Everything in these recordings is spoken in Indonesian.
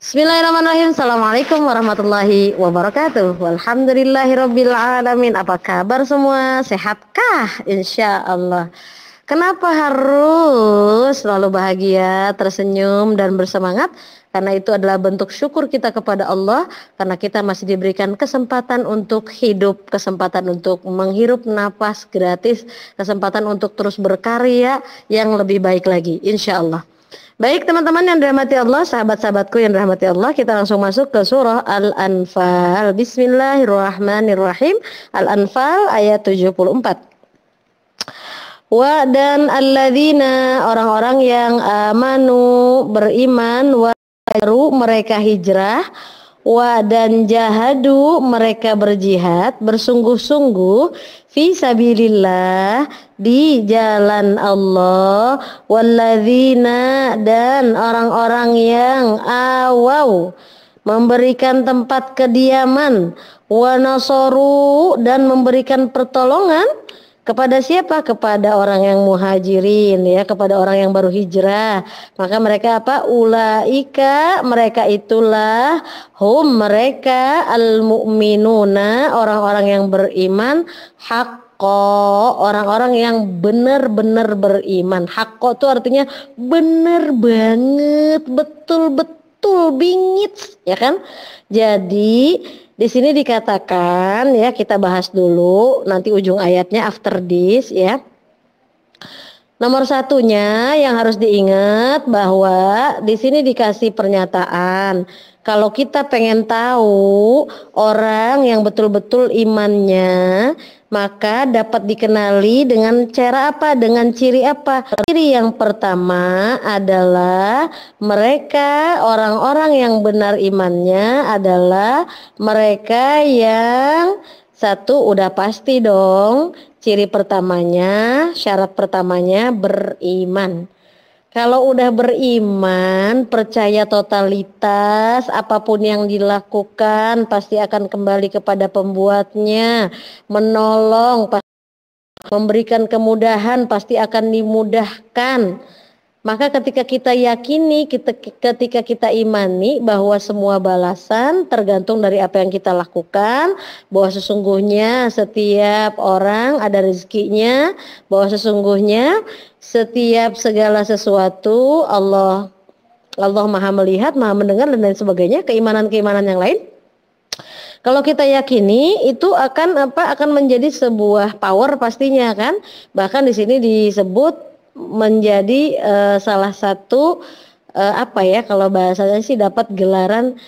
Bismillahirrahmanirrahim. Assalamualaikum warahmatullahi wabarakatuh. Walhamdulillahirabbil alamin. Apa kabar semua? Sehatkah? Insya Allah. Kenapa harus selalu bahagia, tersenyum dan bersemangat? Karena itu adalah bentuk syukur kita kepada Allah, karena kita masih diberikan kesempatan untuk hidup, kesempatan untuk menghirup napas gratis, kesempatan untuk terus berkarya yang lebih baik lagi, insya Allah. Baik teman-teman yang dirahmati Allah, sahabat-sahabatku yang dirahmati Allah, kita langsung masuk ke surah Al-Anfal. Bismillahirrahmanirrahim. Al-Anfal ayat 74. Dan alladzina, orang-orang yang amanu, beriman, baru mereka hijrah, dan jahadu, mereka berjihad, bersungguh-sungguh, fi sabilillah, di jalan Allah, walladzina, dan orang-orang yang awau, memberikan tempat kediaman, wa nasoru, dan memberikan pertolongan kepada siapa? Kepada orang yang muhajirin, ya, kepada orang yang baru hijrah. Maka mereka apa? Ulaika, mereka itulah, mereka al-mu'minuna, orang-orang yang beriman, haqqo, orang-orang yang benar-benar beriman. Haqqo itu artinya benar banget, betul-betul bingit, ya kan? Jadi di sini dikatakan, ya, kita bahas dulu nanti ujung ayatnya after this, ya. Nomor satunya yang harus diingat bahwa di sini dikasih pernyataan kalau kita pengen tahu orang yang betul-betul imannya, maka dapat dikenali dengan cara apa? Dengan ciri apa? Ciri yang pertama adalah mereka, orang-orang yang benar imannya adalah mereka yang satu udah pasti dong, ciri pertamanya, syarat pertamanya beriman. Kalau udah beriman, percaya totalitas, apapun yang dilakukan pasti akan kembali kepada pembuatnya, menolong, memberikan kemudahan pasti akan dimudahkan. Maka ketika kita yakini, ketika kita imani bahwa semua balasan tergantung dari apa yang kita lakukan, bahwa sesungguhnya setiap orang ada rezekinya, bahwa sesungguhnya setiap segala sesuatu Allah Maha melihat, Maha mendengar, dan lain sebagainya, keimanan-keimanan yang lain. Kalau kita yakini itu akan menjadi sebuah power pastinya kan. Bahkan di sini disebut menjadi salah satu kalau bahasanya sih dapat gelaran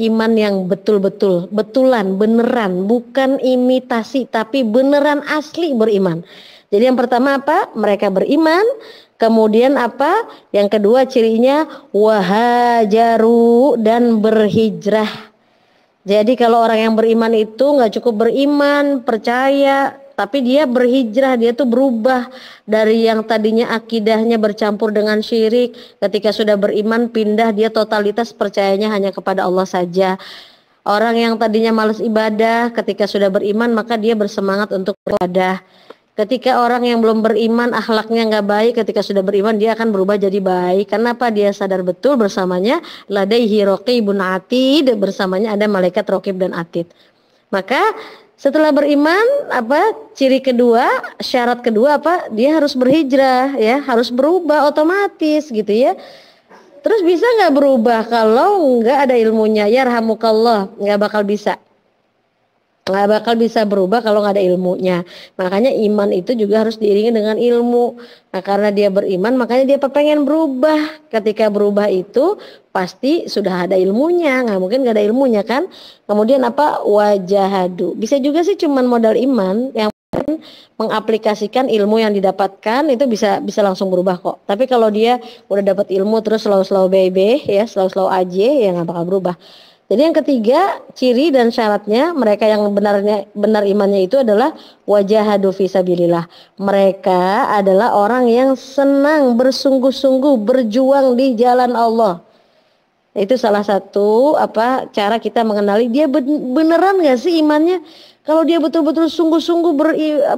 iman yang betulan, beneran, bukan imitasi tapi beneran asli beriman. Jadi yang pertama apa? Mereka beriman. Kemudian apa? Yang kedua cirinya wahajaru, dan berhijrah. Jadi kalau orang yang beriman itu nggak cukup beriman, percaya, tapi dia berhijrah, dia tuh berubah dari yang tadinya akidahnya bercampur dengan syirik. Ketika sudah beriman, pindah, dia totalitas percayanya hanya kepada Allah saja. Orang yang tadinya malas ibadah, ketika sudah beriman maka dia bersemangat untuk beribadah. Ketika orang yang belum beriman, akhlaknya nggak baik, ketika sudah beriman dia akan berubah jadi baik. Kenapa? Dia sadar betul bersamanya ladaihi raqibun atid, bersamanya ada malaikat raqib dan atid. Maka setelah beriman, ciri kedua, syarat kedua dia harus berhijrah, ya, harus berubah otomatis gitu ya. Terus bisa nggak berubah kalau nggak ada ilmunya? Ya rahamukallah, nggak bakal bisa. Nggak bakal bisa berubah kalau nggak ada ilmunya. Makanya iman itu juga harus diiringi dengan ilmu. Nah, karena dia beriman makanya dia pengen berubah. Ketika berubah itu pasti sudah ada ilmunya, nggak mungkin nggak ada ilmunya kan. Kemudian wajahadu, bisa juga sih cuman modal iman yang mengaplikasikan ilmu yang didapatkan itu bisa langsung berubah kok. Tapi kalau dia udah dapat ilmu terus slow baby, ya, slow aja, ya nggak bakal berubah. Jadi yang ketiga, ciri dan syaratnya mereka yang benar imannya itu adalah wajahadu fisabilillah. Mereka adalah orang yang senang bersungguh-sungguh berjuang di jalan Allah. Itu salah satu cara kita mengenali dia beneran nggak sih imannya. Kalau dia betul-betul sungguh-sungguh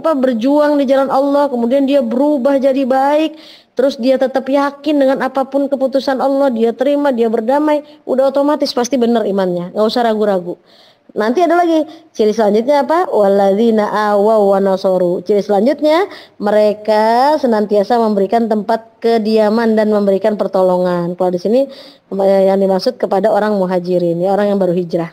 berjuang di jalan Allah, kemudian dia berubah jadi baik, terus dia tetap yakin dengan apapun keputusan Allah, dia terima, dia berdamai, udah otomatis pasti benar imannya, nggak usah ragu-ragu. Nanti ada lagi ciri selanjutnya apa? Walladzina awaw wa nasaru. Ciri selanjutnya mereka senantiasa memberikan tempat kediaman dan memberikan pertolongan. Kalau di sini yang dimaksud kepada orang muhajirin, ya orang yang baru hijrah.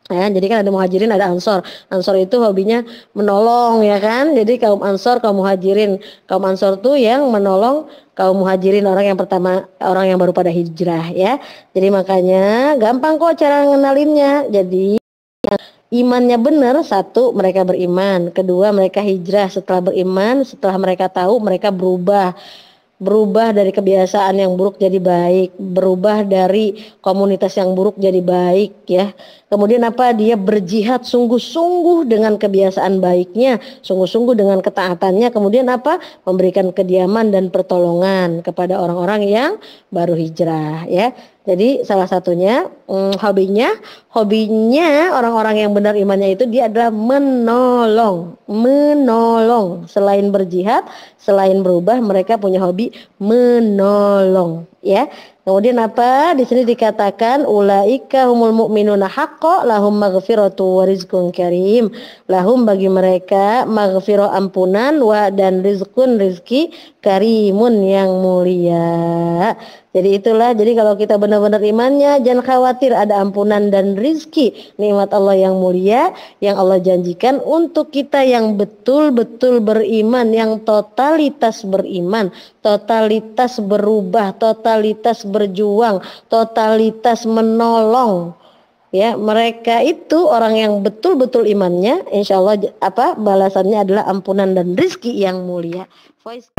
Ya, jadi kan ada muhajirin, ada ansor. Ansor itu hobinya menolong, ya kan? Jadi kaum ansor, kaum muhajirin. Kaum ansor tuh yang menolong kaum muhajirin, orang yang pertama, orang yang baru pada hijrah, ya. Jadi makanya gampang kok cara ngenalinnya. Jadi imannya benar, satu mereka beriman, kedua mereka hijrah. Setelah beriman, setelah mereka tahu, mereka berubah dari kebiasaan yang buruk jadi baik, berubah dari komunitas yang buruk jadi baik, ya. Kemudian apa? Dia berjihad sungguh-sungguh dengan kebiasaan baiknya, sungguh-sungguh dengan ketaatannya. Kemudian apa? Memberikan kediaman dan pertolongan kepada orang-orang yang baru hijrah, ya. Jadi salah satunya hobinya orang-orang yang benar imannya itu dia adalah menolong. Selain berjihad, selain berubah, mereka punya hobi menolong, ya. Kemudian apa? Di sini dikatakan ulaika humul mu'minuna haqqo lahum maghfiratu wa rizqun karim. Lahum bagi mereka maghfirah ampunan wa dan rizqun rizki karimun yang mulia. Jadi itulah, jadi kalau kita benar-benar imannya, jangan khawatir, ada ampunan dan rizki, nikmat Allah yang mulia yang Allah janjikan untuk kita yang betul-betul beriman, yang totalitas beriman, totalitas berubah, totalitas berjuang, totalitas menolong. Ya, mereka itu orang yang betul-betul imannya, insya Allah balasannya adalah ampunan dan rizki yang mulia. Voice.